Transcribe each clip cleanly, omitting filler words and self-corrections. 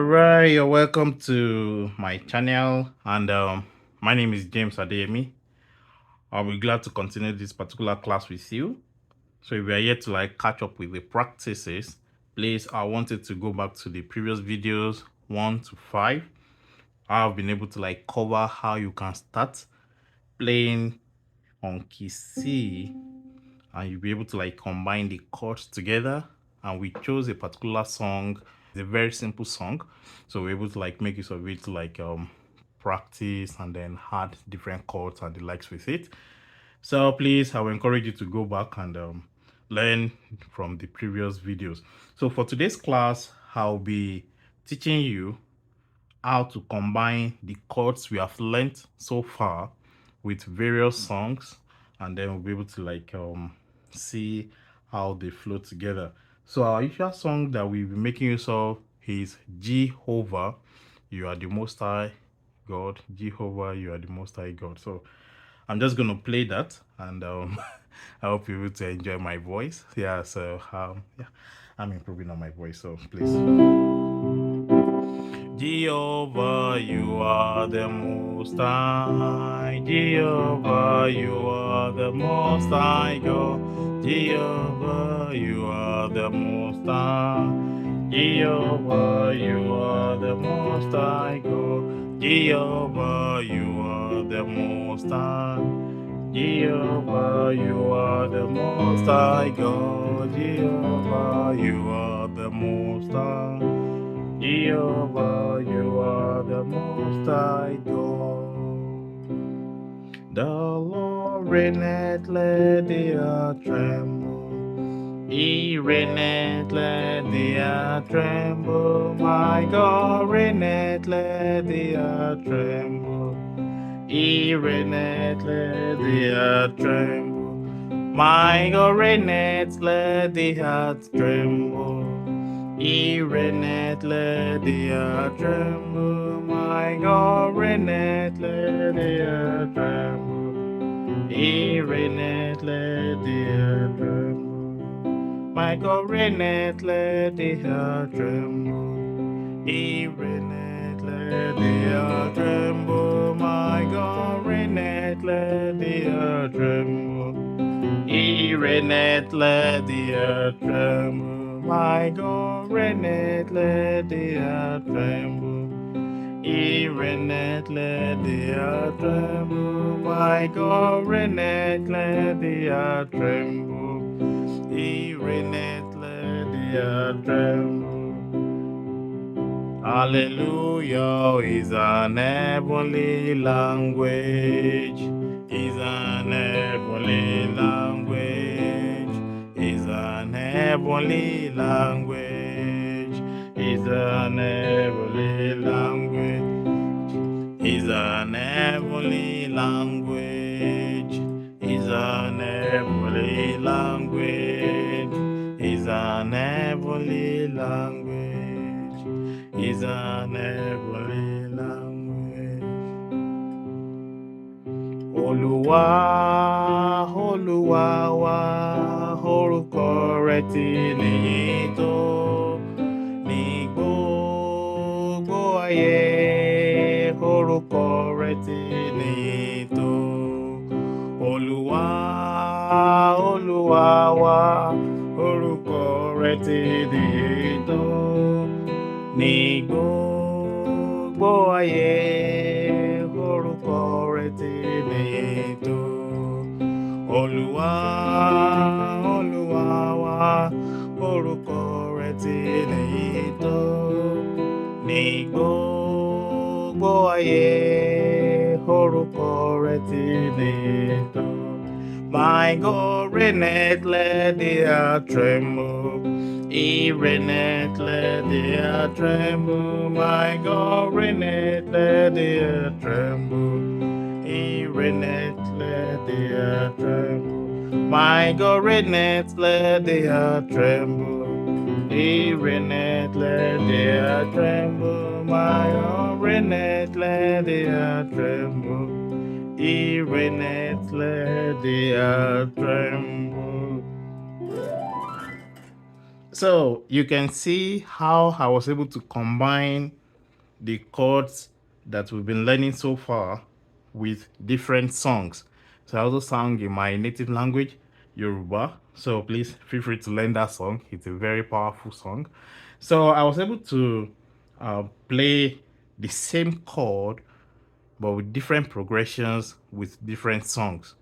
All right, you're welcome to my channel, and my name is James Adeyemi. I'll be glad to continue this particular class with you. So if you are here to catch up with the practices, please, I wanted to go back to the previous videos 1 to 5. I've been able to cover how you can start playing on key C, and you'll be able to combine the chords together. And we chose a particular song. It's a very simple song, so we're able to make use of it to practice and then add different chords and the likes with it. So please, I will encourage you to go back and learn from the previous videos. So for today's class, I'll be teaching you how to combine the chords we have learned so far with various songs, and then we'll be able to see how they flow together. So our usual song that we'll be making use of is Jehovah, you are the most high God. Jehovah, you are the most high God. So I'm just gonna play that, and I hope you're able to enjoy my voice. Yeah, so yeah, I'm improving on my voice, so please. Jehovah, you are the most high. Jehovah, you are the most high God. Jehovah, you are the most high. Jehovah, you are the most high God. Jehovah, you are the most high. Jehovah, you are the most high God. Jehovah, you are the most high. Jehovah, you are the most high God. The Lord reigneth, let the earth tremble. He reigneth, let the earth tremble. My God reigneth, let the earth tremble. He reigneth, let the earth tremble. My God reigneth, let the earth tremble. He reigneth, let the earth tremble. My God reigneth, let the earth tremble. He reigneth, let the earth tremble. My God reigneth, let the earth tremble. He reigneth, let the earth tremble. My God reigneth, let the earth tremble. He reigneth, let the earth tremble. My God reigneth, let the earth tremble. He reigneth, let the earth tremble. My God reigneth, let the earth tremble. He reigneth, let the earth tremble. Hallelujah is an heavenly language. Is an heavenly language. Is an heavenly language. Is an heavenly language. Is an heavenly language. Is an heavenly language. Is an heavenly language. Is an heavenly language. Olúwa, Olúwa wa, orúkọ rẹ̀ ti níyìn tó ní gbogbo ayé. Orúkọ rẹ̀ ti níyìn tó. Olúwa, Olúwa wa, orúkọ rẹ̀ ti níyìn tó ní gbogbo ayé. Orúkọ rẹ̀ ti níyìn tó. Olúwa, Olúwa wa, orúkọ rẹ̀ ti níyìn tó ní gbogbo ayé. Orúkọ rẹ̀ ti níyìn tó. My God reigneth, let the earth tremble. He reigneth, let the earth tremble. My God reigneth, let the earth tremble. He reigneth, let the earth tremble. My God reigneth, let the earth tremble. He reigneth, let the earth tremble. My God reigneth, let the earth tremble. He reigneth, let the earth tremble. So you can see how I was able to combine the chords that we've been learning so far with different songs. So I also sang in my native language, Yoruba. So please feel free to learn that song. It's a very powerful song. So I was able to play the same chord but with different progressions with different songs,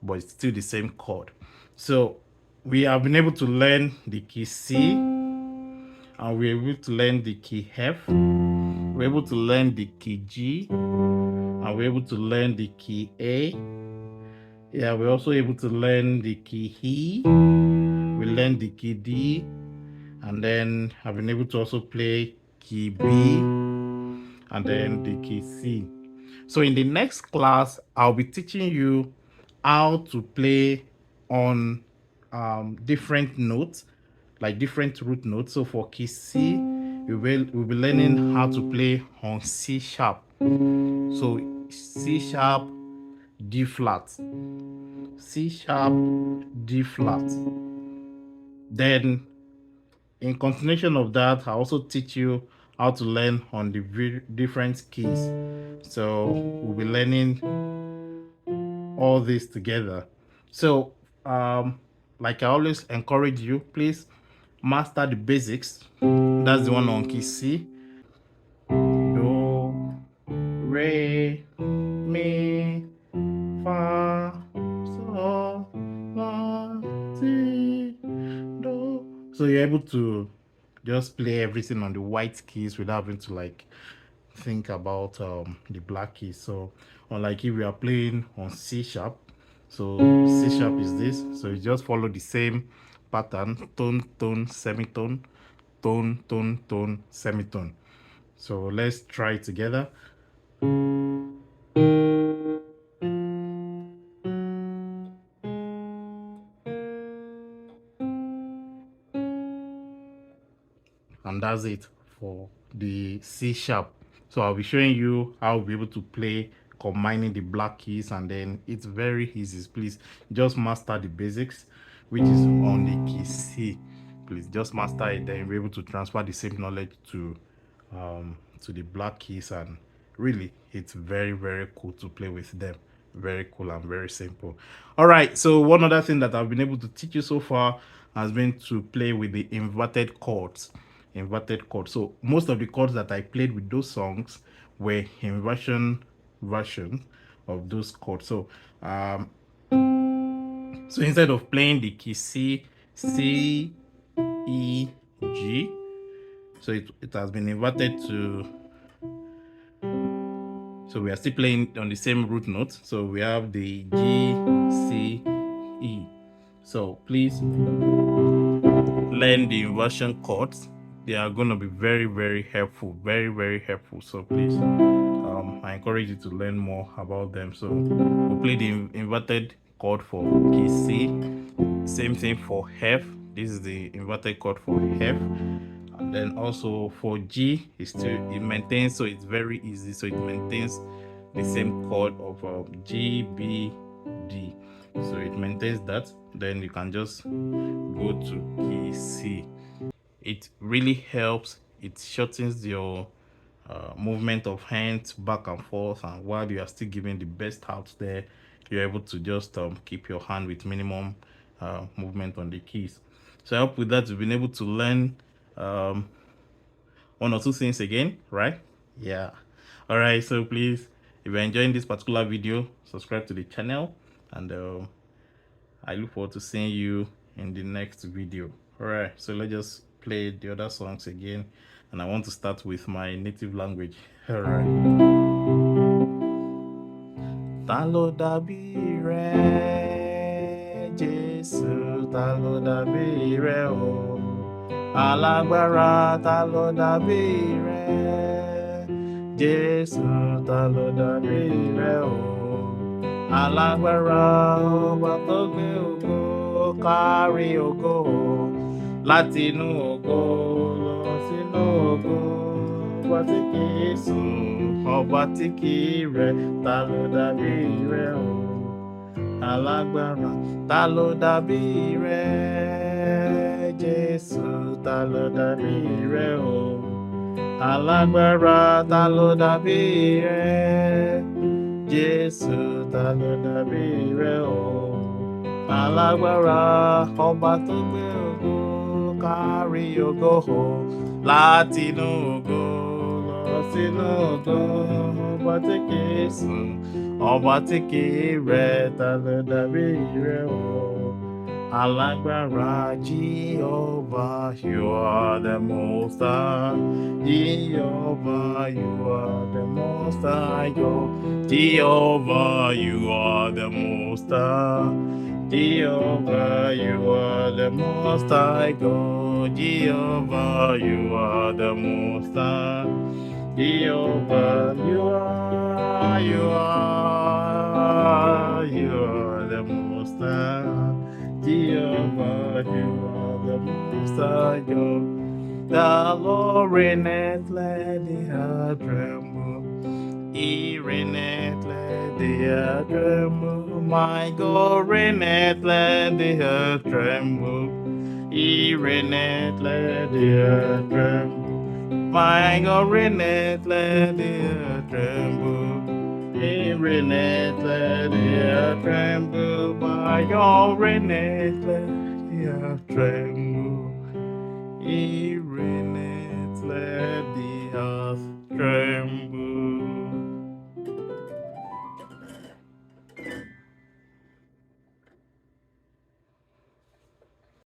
but it's still the same chord. So we have been able to learn the key C, and we're able to learn the key F, we're able to learn the key G, and we're able to learn the key A. Yeah, we're also able to learn the key E, we learned the key D, and then I've been able to also play key B, and then the key C. So in the next class, I'll be teaching you how to play on different notes, like different root notes. So for key C, we'll be learning how to play on C sharp. So C sharp, D flat, C sharp, D flat. Then in continuation of that, I also teach you how to learn on the different keys. So we'll be learning all this together. So like I always encourage you, please master the basics. That's the one on key C. Do, re, mi, fa, sol, la, si, do. So you're able to just play everything on the white keys without having to like think about the black keys. So unlike if we are playing on C sharp, so C sharp is this, so you just follow the same pattern: tone, tone, semitone, tone, tone, tone, semitone. So let's try it together. And that's it for the C sharp. So I'll be showing you how we'll be able to play combining the black keys, and then it's very easy. Please just master the basics, which is on the key C. Please just master it, then you'll be able to transfer the same knowledge to the black keys, and really it's very, very cool to play with them. Very cool and very simple. All right, so one other thing that I've been able to teach you so far has been to play with the inverted chords. Inverted chords. So most of the chords that I played with those songs were inversion versions of those chords. So so instead of playing the key C, C, E, G, so it has been inverted to, so we are still playing on the same root note. So we have the G, C, E. So please learn the inversion chords. They are going to be very, very helpful. Very, very helpful. So please, I encourage you to learn more about them. So we'll play the inverted chord for key C. Same thing for F. This is the inverted chord for F. And then also for G, it maintains, so it's very easy. So it maintains the same chord of G, B, D. So it maintains that. Then you can just go to key C. It really helps. It shortens your movement of hands back and forth, and while you are still giving the best out there, you're able to just keep your hand with minimum movement on the keys. So I hope with that you've been able to learn one or two things again, right? Yeah. All right, so please, if you're enjoying this particular video, subscribe to the channel, and I look forward to seeing you in the next video. All right, so let's just play the other songs again, and I want to start with my native language. All right. Ta ló dàbí rẹ, Jésù, ta ló dàbí rẹ o? Alágbára, ta ló dàbí rẹ, Jésù, ta ló dàbí rẹ o? Alágbára, ọba tó gbé ògo kárí ògo, láti inú ògo lọ sínú ògo, ọba tí kìí sùn, ọba tí kìí rẹ̀, ta ló dàbí rẹ̀ o? Alágbára, ta ló dàbí rẹ̀, Jésù ta ló dàbí rẹ o. Alágbára ta ló dàbí rẹ. Jésù ta ló dàbí rẹ o. Alágbára ọba tó gbé ògo kárí ògo o. Látinú ògo lọ sínú ògo. Ọba tí kìí sùn, ọba tí kìí rẹ̀ ta ló dàbí rẹ o. Alágbára Jehovah, you are the most high. Jehovah, you are the most high God. Jehovah, you are the most high. Jehovah, you are the most high God. Jehovah, you are the most high. Jehovah, you are the most high. Jehovah, you are the most high God. The Lord reigneth, let the earth tremble. He reigneth, let the earth tremble. My God reigneth, let the earth tremble. He reigneth, let the earth tremble. My God reigneth, let the earth tremble. He reigneth, let the earth tremble. My God reigneth, let the earth tremble. He reigneth, let the earth tremble.